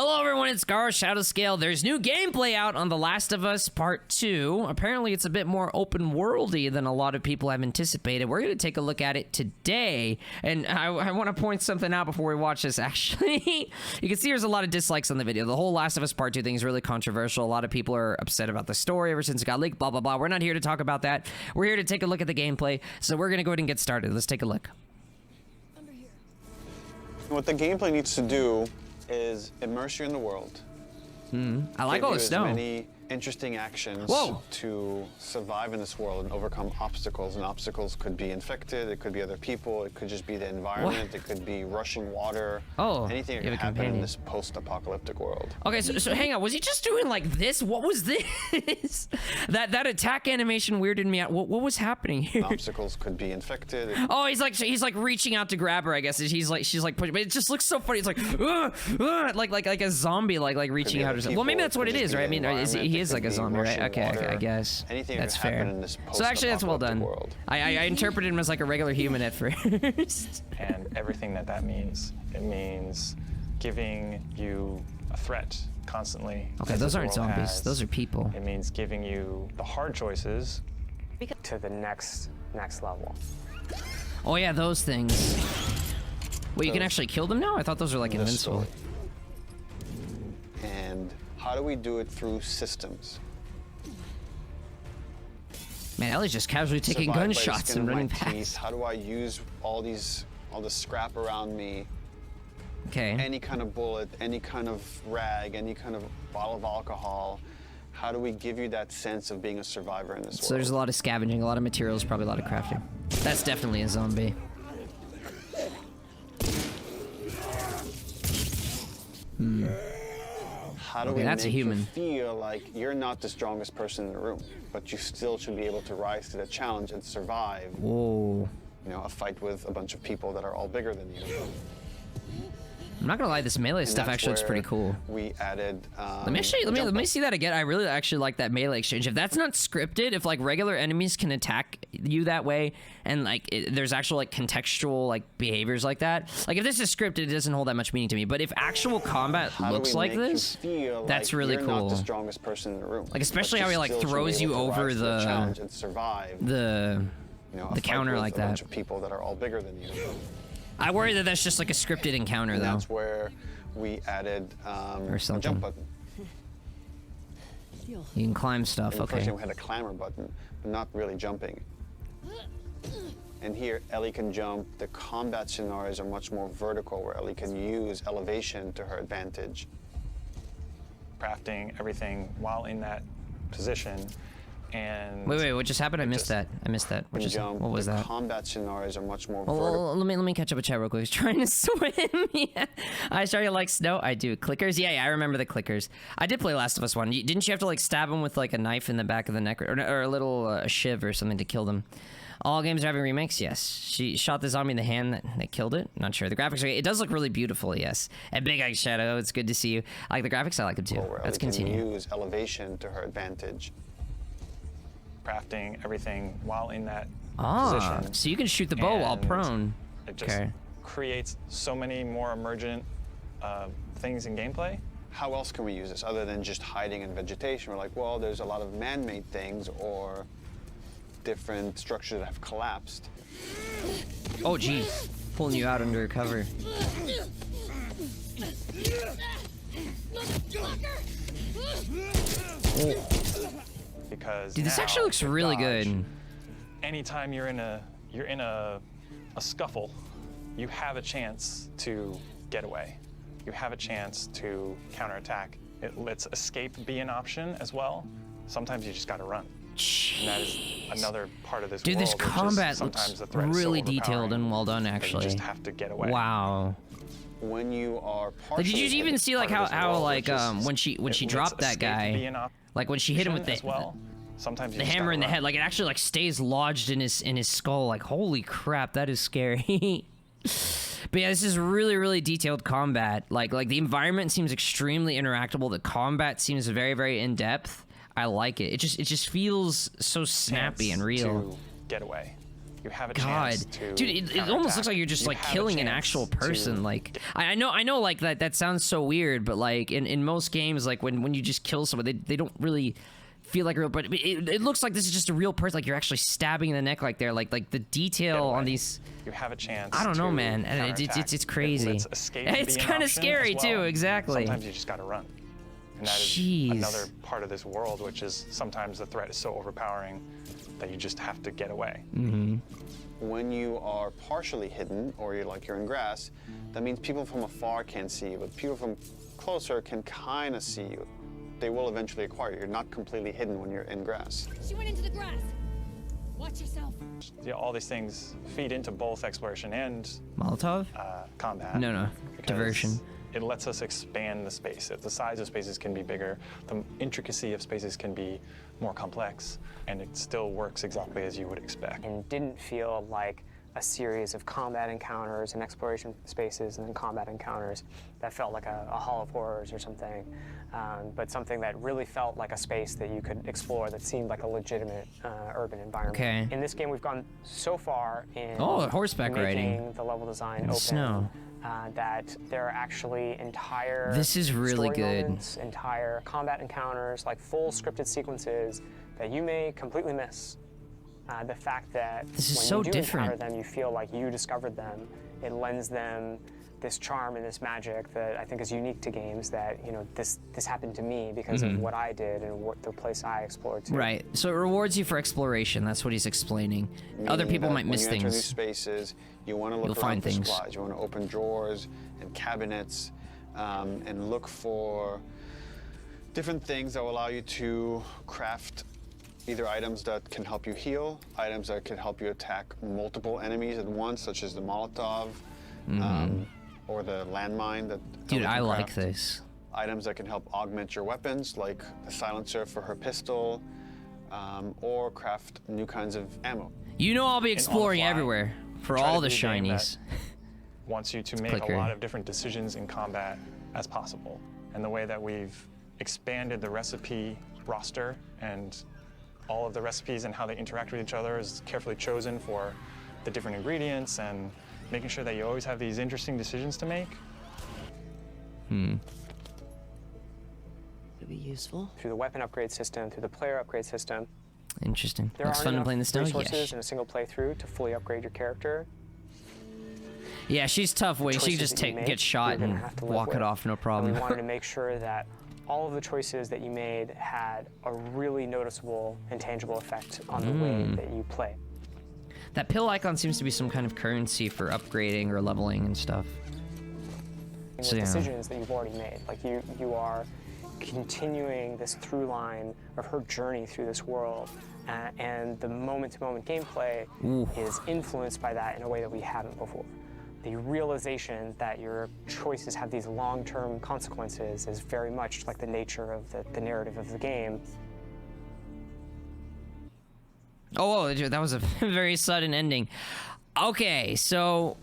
Hello everyone, it's GaroShadowscale. There's new gameplay out on The Last of Us Part 2. Apparently it's a bit more open worldy than a lot of people have anticipated. We're going to take a look at it today. And I want to point something out before we watch this, actually. You can see there's a lot of dislikes on the video. The whole Last of Us Part 2 thing is really controversial. A lot of people are upset about the story ever since it got leaked, blah, blah, blah. We're not here to talk about that. We're here to take a look at the gameplay. So we're going to go ahead and get started. Let's take a look. What the gameplay needs to do is immerse you in the world. I like all the snow. Many interesting actions to survive in this world and overcome obstacles. And obstacles could be infected, it could be other people, it could just be the environment, it could be rushing water. Anything that can happen in this post-apocalyptic world. Okay, so hang on. Was he just doing like this? What was this? that attack animation weirded me out. What was happening here? Obstacles could be infected. Oh, he's like reaching out to grab her. I guess she's like pushing. But it just looks so funny. It's like like a zombie like reaching out or something. Well, maybe that's what it is, right? I mean, he is like a zombie, right? Okay, I guess that's fair. So actually, that's well done. I interpreted him as like a regular human at first. And everything that means. It means giving you a threat constantly. Okay, those aren't zombies. Those are people. It means giving you the hard choices to the next level. Oh yeah, those things. Wait, you can actually kill them now? I thought those were like invincible. And how do we do it through systems? Man, Ellie's just casually taking gunshots and running past. How do I use all this scrap around me? Okay. Any kind of bullet, any kind of rag, any kind of bottle of alcohol. How do we give you that sense of being a survivor in this world? So there's a lot of scavenging, a lot of materials, probably a lot of crafting. That's definitely a zombie. How do we make you feel like you're not the strongest person in the room, but you still should be able to rise to the challenge and survive? Whoa. You know, a fight with a bunch of people that are all bigger than you. I'm not gonna lie, this melee stuff actually looks pretty cool. We added. Let me see that again. I really actually like that melee exchange. If that's not scripted, if like regular enemies can attack you that way, and like there's actual like contextual like behaviors like that. Like if this is scripted, it doesn't hold that much meaning to me. But if actual combat looks like this, that's really cool. You're not the strongest person in the room. Like especially how he like throws you over the challenge and survive. The counter like that. A bunch of people that are all bigger than you. I worry that that's just like a scripted encounter, though. That's where we added a jump button. You can climb stuff, okay. Unfortunately, we had a climber button, but not really jumping. And here, Ellie can jump. The combat scenarios are much more vertical, where Ellie can use elevation to her advantage. Crafting everything while in that position. And wait, what just happened? I missed that. What was that? Combat scenarios are much more vertical. Let me catch up with chat real quick. He's trying to swim. Yeah. I started like snow. I do. Clickers? Yeah, I remember the clickers. I did play Last of Us 1. Didn't you have to like stab him with like a knife in the back of the neck or a little shiv or something to kill them? All games are having remakes, yes. She shot the zombie in the hand that killed it. Not sure. The graphics are it does look really beautiful, yes. And Big Eye Shadow, it's good to see you. I like the graphics, I like them too. Let's continue. Ellie can use elevation to her advantage. Crafting everything while in that position. So you can shoot the bow while prone. It just creates so many more emergent things in gameplay. How else can we use this other than just hiding in vegetation? We're like, well, there's a lot of man-made things or different structures that have collapsed. Oh, geez. Pulling you out under cover. Oh. Because dude, this actually looks really good. Anytime you're in a scuffle, you have a chance to get away. You have a chance to counterattack. It lets escape be an option as well. Sometimes you just gotta run. Jeez. And that is another part of this dude, world. This combat looks really detailed and well done, actually. You just have to get away. Wow. When you are like, did you even see like how like when she dropped that guy, like when she hit him with the hammer in the head, like it actually like stays lodged in his skull. Like holy crap, that is scary. But yeah, this is really detailed combat. Like the environment seems extremely interactable. The combat seems very in depth. I like it. It just feels so snappy and real. To get away. You have a chance to dude, it almost looks like you're just like killing an actual person. Like I know like that sounds so weird, but like in most games, like when you just kill someone, they don't really feel like real, but it looks like this is just a real person. Like you're actually stabbing in the neck, like they're like the detail on these. You have a chance. I don't know, man. It's crazy. It's kind of scary too. Exactly. Sometimes you just gotta run, and that is another part of this world, which is sometimes the threat is so overpowering that you just have to get away. When you are partially hidden, or you're in grass, that means people from afar can't see you, but people from closer can kind of see you. They will eventually acquire you. You're not completely hidden when you're in grass. She went into the grass. Watch yourself. Yeah, all these things feed into both exploration and Molotov? Combat. No. Diversion. It lets us expand the space. If the size of spaces can be bigger, the intricacy of spaces can be more complex, and it still works exactly as you would expect. And didn't feel like a series of combat encounters and exploration spaces and then combat encounters that felt like a Hall of Horrors or something, but something that really felt like a space that you could explore that seemed like a legitimate urban environment. Okay. In this game, we've gone so far in horseback making riding. the level design open. Snow. That there are actually entire This is really story good. moments, entire combat encounters, like full scripted sequences that you may completely miss. The fact that this is when so you do different. encounter them, you feel like you discovered them. It lends them this charm and this magic that I think is unique to games. That this happened to me because of what I did and the place I explored too. Right. So it rewards you for exploration. That's what he's explaining. Other people might miss when you enter things. these spaces, you want to look You'll around find for things. supplies. You want to open drawers and cabinets and look for different things that will allow you to craft either items that can help you heal, items that can help you attack multiple enemies at once, such as the Molotov or the landmine that Dude, Ellie can I like craft. this. Items that can help augment your weapons, like the silencer for her pistol, or craft new kinds of ammo. I'll be exploring fly, everywhere for try to all the be a game shinies. that wants you to make clicker. a lot of different decisions in combat as possible. And the way that we've expanded the recipe roster and all of the recipes and how they interact with each other is carefully chosen for the different ingredients and making sure that you always have these interesting decisions to make. Could be useful. Through the weapon upgrade system, through the player upgrade system, Interesting. there Looks aren't fun to enough play in the snow. resources Yes. in a single playthrough to fully upgrade your character. Yeah, she's tough. Wait, she Choices just that you make, get shot you're gonna and have to live walk it with. off, no And problem. we wanted to make sure that all of the choices that you made had a really noticeable and tangible effect on the way that you play. That pill icon seems to be some kind of currency for upgrading or leveling and stuff. With So, yeah. decisions that you've already made. Like you are continuing this through line of her journey through this world, and the moment-to-moment gameplay is influenced by that in a way that we haven't before. The realization that your choices have these long-term consequences is very much like the nature of the narrative of the game. Oh, that was a very sudden ending. Okay, so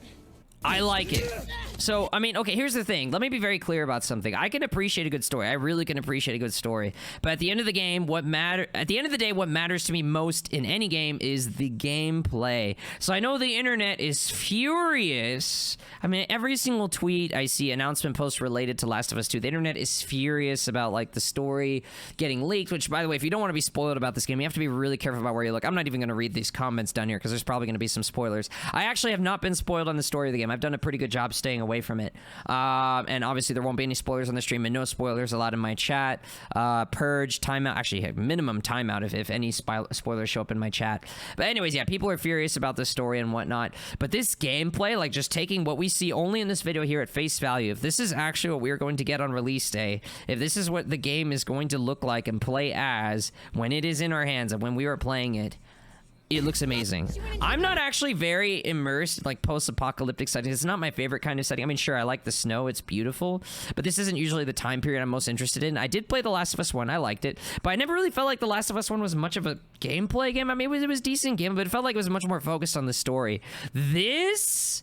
I like it. So, I mean, okay, here's the thing. Let me be very clear about something. I can appreciate a good story. I really can appreciate a good story. But at the end of the game, at the end of the day, what matters to me most in any game is the gameplay. So I know the internet is furious. I mean, every single tweet I see, announcement post related to Last of Us 2, the internet is furious about, like, the story getting leaked, which, by the way, if you don't want to be spoiled about this game, you have to be really careful about where you look. I'm not even going to read these comments down here because there's probably going to be some spoilers. I actually have not been spoiled on the story of the game. I've done a pretty good job staying away from it. And obviously there won't be any spoilers on the stream, and no spoilers allowed in my chat. Purge, timeout, actually minimum timeout if any spoilers show up in my chat. But anyways, yeah, people are furious about this story and whatnot. But this gameplay, like just taking what we see only in this video here at face value, if this is actually what we're going to get on release day, if this is what the game is going to look like and play as when it is in our hands and when we are playing it, it looks amazing. I'm not actually very immersed, like post-apocalyptic settings. It's not my favorite kind of setting. I mean, sure, I like the snow. It's beautiful. But this isn't usually the time period I'm most interested in. I did play The Last of Us 1. I liked it. But I never really felt like The Last of Us 1 was much of a gameplay game. I mean, it was decent game, but it felt like it was much more focused on the story. This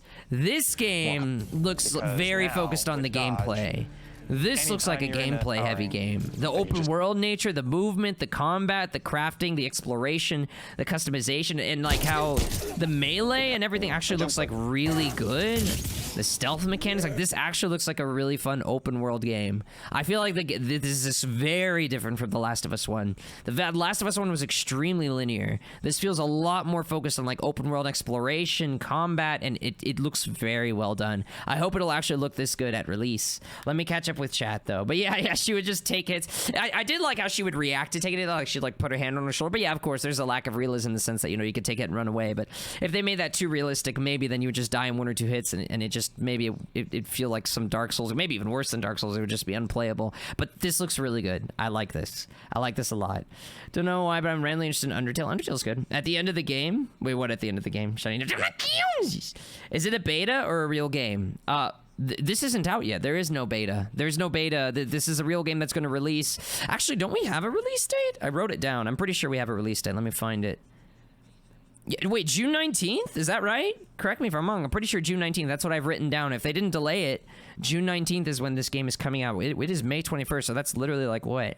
game looks very focused on the gameplay. This looks like a gameplay heavy game. The open world nature, the movement, the combat, the crafting, the exploration, the customization, and like how the melee and everything actually looks like really good. The stealth mechanics, like this actually looks like a really fun open world game. I feel like this is very different from The Last of Us 1. The Last of Us 1 was extremely linear. This feels a lot more focused on like open world exploration, combat, and it looks very well done. I hope it'll actually look this good at release. Let me catch up with chat though. But yeah, she would just take hits. I did like how she would react to taking it, like she'd like put her hand on her shoulder. But yeah, of course, there's a lack of realism in the sense that, you know, you could take it and run away. But if they made that too realistic, maybe then you would just die in 1 or 2 hits, and it just maybe it'd feel like some Dark Souls, or maybe even worse than Dark Souls. It would just be unplayable. But this looks really good. I like this. I like this a lot. Don't know why, but I'm randomly interested in Undertale. Undertale's good. At the end of the game, wait, what? At the end of the game, is it a beta or a real game? This isn't out yet. There is no beta. There's no beta. This is a real game that's going to release. Actually, don't we have a release date? I wrote it down. I'm pretty sure we have a release date. Let me find it. Yeah, wait, June 19th? Is that right? Correct me if I'm wrong. I'm pretty sure June 19th. That's what I've written down. If they didn't delay it, June 19th is when this game is coming out. It is May 21st, so that's literally like what?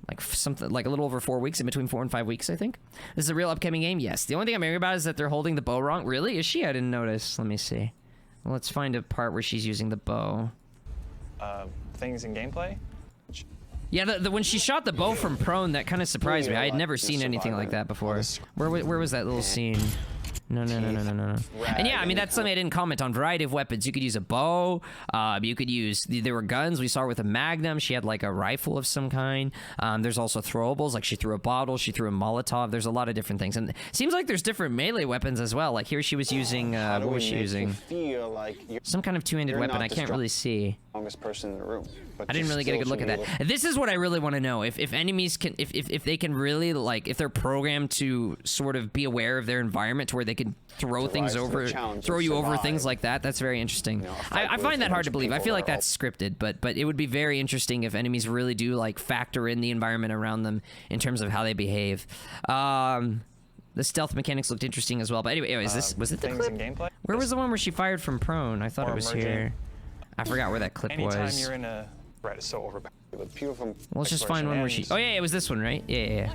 Like something like a little over 4 weeks, in between 4 and 5 weeks, I think. This is a real upcoming game. Yes. The only thing I'm hearing about is that they're holding the bow wrong. Really? Is she? I didn't notice. Let me see. Well, let's find a part where she's using the bow. Things in gameplay. Yeah, the when she shot the bow from prone, that kind of surprised me. I had never seen anything like that before. Where was that little scene? No. And yeah, I mean, that's something I didn't comment on. Variety of weapons. You could use a bow. You could use... There were guns. We saw her with a magnum. She had, like, a rifle of some kind. There's also throwables. Like, she threw a bottle. She threw a Molotov. There's a lot of different things. And it seems like there's different melee weapons as well. Like, here she was using... what was she using? Some kind of two-handed weapon. I can't really see. Strongest person in the room. I didn't really get a good look at that. This is what I really want to know. If enemies can... If they can really, like... If they're programmed to sort of be aware of their environment to where they can throw things over... Throw you over things like that. That's very interesting. You know, I find that hard to believe. I feel like that's scripted, but it would be very interesting if enemies really do, like, factor in the environment around them in terms of how they behave. The stealth mechanics looked interesting as well. But anyway, was it the clip? Where was the one where she fired from prone? I thought it was here. I forgot where that clip was. Anytime you're in a... Right, it's so overpowered. Well, let's just find one where she... Oh, yeah, it was this one, right? Yeah.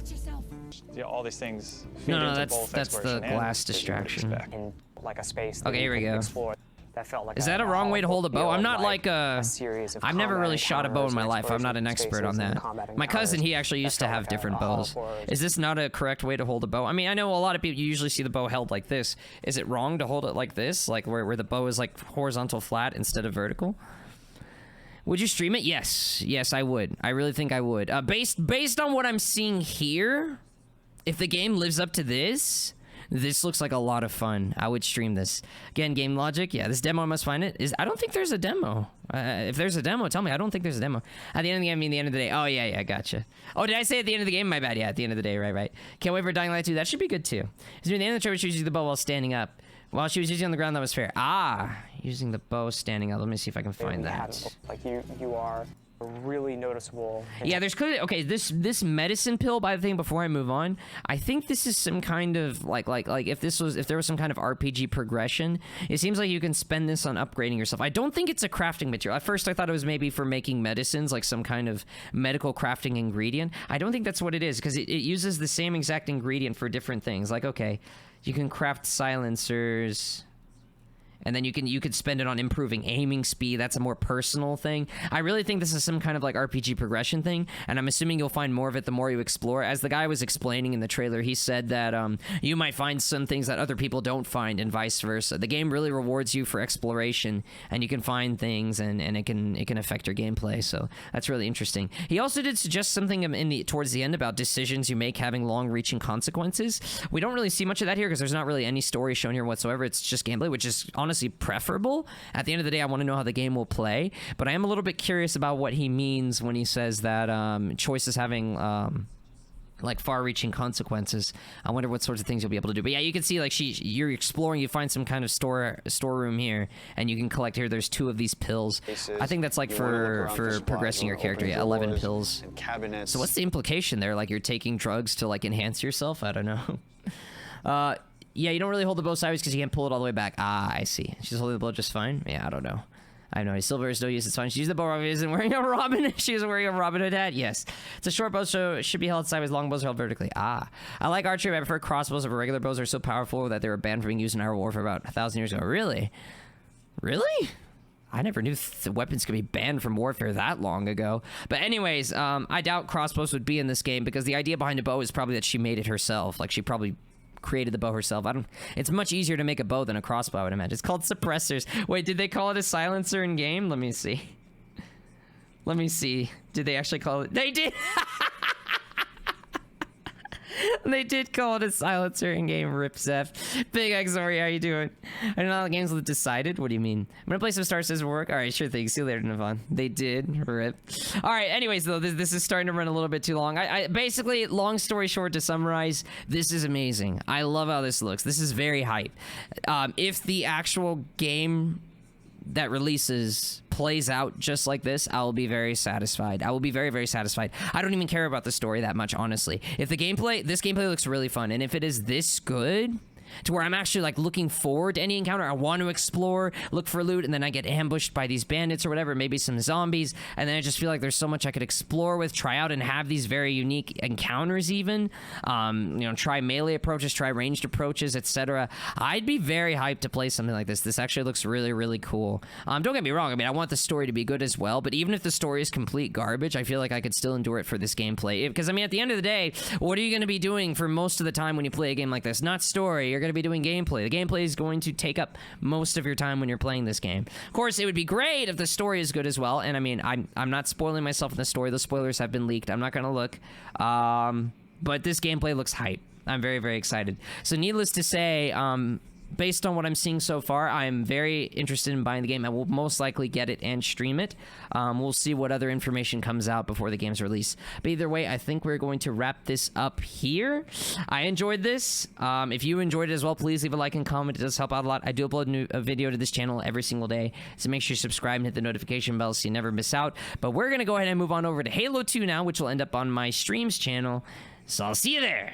Yeah, all these things... No, that's the glass distraction. In, like, a space... Okay, here we go. Explore. That felt like is that a wrong way to hold a bow? I'm not like a series of I've never really shot a bow in my life. I'm not an expert on that. My cousin, he actually used to have different bows. Is this not a correct way to hold a bow? I mean, I know a lot of people, you usually see the bow held like this. Is it wrong to hold it like this? Like where the bow is like horizontal flat instead of vertical? Would you stream it? Yes. Yes, I would. I really think I would. Based on what I'm seeing here, if the game lives up to this looks like a lot of fun. I would stream this. Again, game logic. Yeah, this demo, I must find it. I don't think there's a demo. If there's a demo, tell me. I don't think there's a demo. At the end of the game, I mean the end of the day. Oh, yeah, gotcha. Oh, did I say at the end of the game? My bad. Yeah, at the end of the day. Right. Can't wait for Dying Light 2. That should be good, too. Is near the end of the trailer, she was using the bow while standing up. While she was using on the ground, that was fair. Ah, using the bow standing up. Let me see if I can find that. Like you are really noticeable. Yeah, there's clearly... Okay, this medicine pill, by the thing, before I move on, I think this is some kind of, like if there was some kind of RPG progression, it seems like you can spend this on upgrading yourself. I don't think it's a crafting material. At first, I thought it was maybe for making medicines, like some kind of medical crafting ingredient. I don't think that's what it is, because it uses the same exact ingredient for different things. Like, okay, you can craft silencers... And then you could spend it on improving aiming speed. That's a more personal thing. I really think this is some kind of like RPG progression thing, and I'm assuming you'll find more of it the more you explore. As the guy was explaining in the trailer, he said that you might find some things that other people don't find, and vice versa. The game really rewards you for exploration, and you can find things, and it can affect your gameplay. So that's really interesting. He also did suggest something towards the end about decisions you make having long-reaching consequences. We don't really see much of that here because there's not really any story shown here whatsoever. It's just gameplay, which is honestly preferable. At the end of the day, I want to know how the game will play, but I am a little bit curious about what he means when he says that choices having like far-reaching consequences. I wonder what sorts of things you'll be able to do. But yeah, you can see like you're exploring, you find some kind of storeroom here, and you can collect here. There's 2 of these pills. I think that's like for progressing your character. Yeah, 11 pills. So what's the implication there? Like you're taking drugs to like enhance yourself? I don't know. Yeah, you don't really hold the bow sideways because you can't pull it all the way back. Ah, I see. She's holding the bow just fine? Yeah, I don't know. I know. Silver is no use. It's fine. She used the bow. Robin isn't wearing a Robin. She was wearing a Robin Hood hat. Yes. It's a short bow, so it should be held sideways. Long bows are held vertically. Ah. I like archery, but I prefer crossbows over regular bows. Are so powerful that they were banned from being used in our war for about 1,000 years ago. Really? Really? I never knew weapons could be banned from warfare that long ago. But anyways, I doubt crossbows would be in this game because the idea behind a bow is probably that she made it herself. Like, she probably created the bow herself. It's much easier to make a bow than a crossbow, I would imagine. It's called suppressors. Wait, did they call it a silencer in game? Let me see. Let me see. Did they actually call it? They did. They did call it a silencer in game. Rip Zeph. Big X, sorry, how you doing? I don't know how the game's decided. What do you mean? I'm gonna play some Star Says work. All right, sure thing. See you later, Navon. They did. Rip. All right. Anyways, though, this is starting to run a little bit too long. I basically, long story short, to summarize, this is amazing. I love how this looks. This is very hype. If the actual game that releases plays out just like this, I will be very satisfied. I will be very, very satisfied. I don't even care about the story that much, honestly. If this gameplay looks really fun, and if it is this good to where I'm actually like looking forward to any encounter, I want to explore, look for loot, and then I get ambushed by these bandits or whatever, maybe some zombies, and then I just feel like there's so much I could explore with, try out, and have these very unique encounters even. Try melee approaches, try ranged approaches, etc. I'd be very hyped to play something like this. This actually looks really, really cool. Don't get me wrong, I mean, I want the story to be good as well, but even if the story is complete garbage, I feel like I could still endure it for this gameplay. Because, I mean, at the end of the day, what are you going to be doing for most of the time when you play a game like this? Not story. You're going to be doing gameplay. The gameplay is going to take up most of your time when you're playing this game. Of course, it would be great if the story is good as well, and I mean, I'm not spoiling myself in the story. The spoilers have been leaked. I'm not going to look. But this gameplay looks hype. I'm very, very excited. So needless to say, based on what I'm seeing so far, I'm very interested in buying the game. I will most likely get it and stream it. We'll see what other information comes out before the game's release. But either way, I think we're going to wrap this up here. I enjoyed this. If you enjoyed it as well, please leave a like and comment. It does help out a lot. I do upload a video to this channel every single day, so make sure you subscribe and hit the notification bell so you never miss out. But we're going to go ahead and move on over to Halo 2 now, which will end up on my streams channel. So I'll see you there.